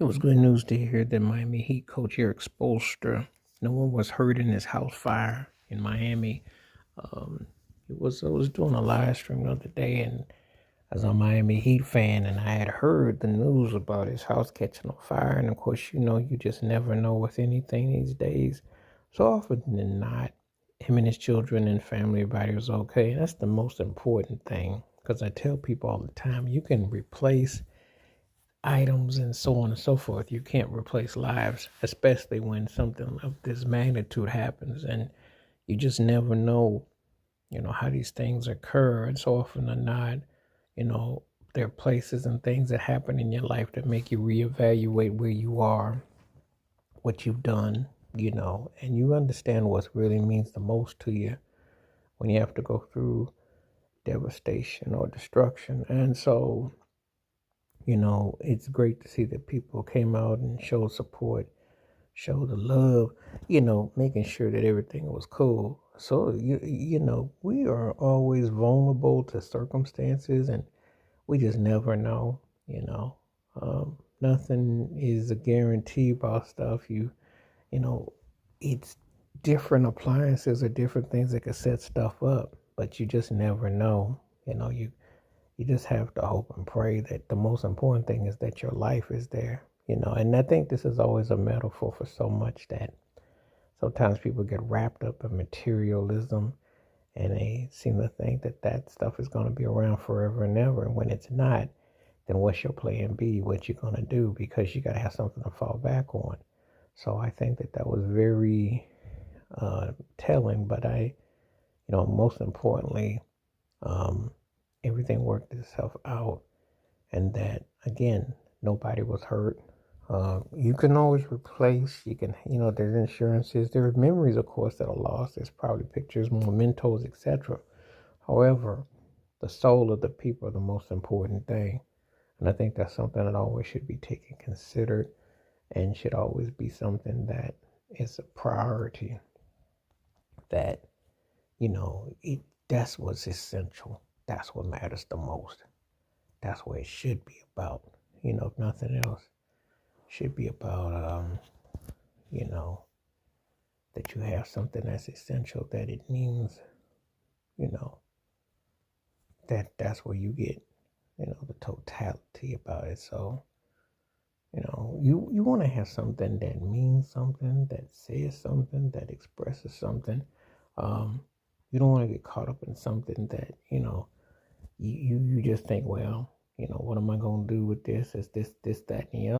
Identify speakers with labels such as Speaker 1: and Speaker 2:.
Speaker 1: It was good news to hear that Miami Heat coach Eric Spoelstra, no one was hurt in his house fire in Miami. Um, I was doing a live stream the other day, and I was a Miami Heat fan, and I had heard the news about his house catching on fire. And of course, you just never know with anything these days. So often than not, him and his children and family, everybody was okay. And that's the most important thing, because I tell people all the time, you can replace items and so on and so forth. You can't replace lives, especially when something of this magnitude happens, and you just never know, how these things occur. And so often than not, you know, there are places and things that happen in your life that make you reevaluate where you are, what you've done, and you understand what really means the most to you when you have to go through devastation or destruction. And so, it's great to see that people came out and showed support, showed the love, making sure that everything was cool. So we are always vulnerable to circumstances, and we just never know. Nothing is a guarantee about stuff. You know, it's different appliances or different things that can set stuff up, but you just never know. You just have to hope and pray that the most important thing is that your life is there, and I think this is always a metaphor for so much that sometimes people get wrapped up in materialism and they seem to think that that stuff is going to be around forever and ever. And when it's not, then what's your plan B? What you going to do? Because you got to have something to fall back on. So I think that was very telling, but most importantly, um, everything worked itself out, and that again, nobody was hurt. You can always replace. You can, there's insurances. There are memories, of course, that are lost. There's probably pictures, mementos, etc. However, the soul of the people are the most important thing, and I think that's something that always should be taken considered, and should always be something that is a priority. That it that's what's essential. That's what matters the most. That's what it should be about. If nothing else, should be about you know, that you have something that's essential, that it means, you know, that's where you get, the totality about it. So, you want to have something that means something, that says something, that expresses something. Um, you don't want to get caught up in something that, you just think, well, what am I going to do with this? Is this, that, and the other.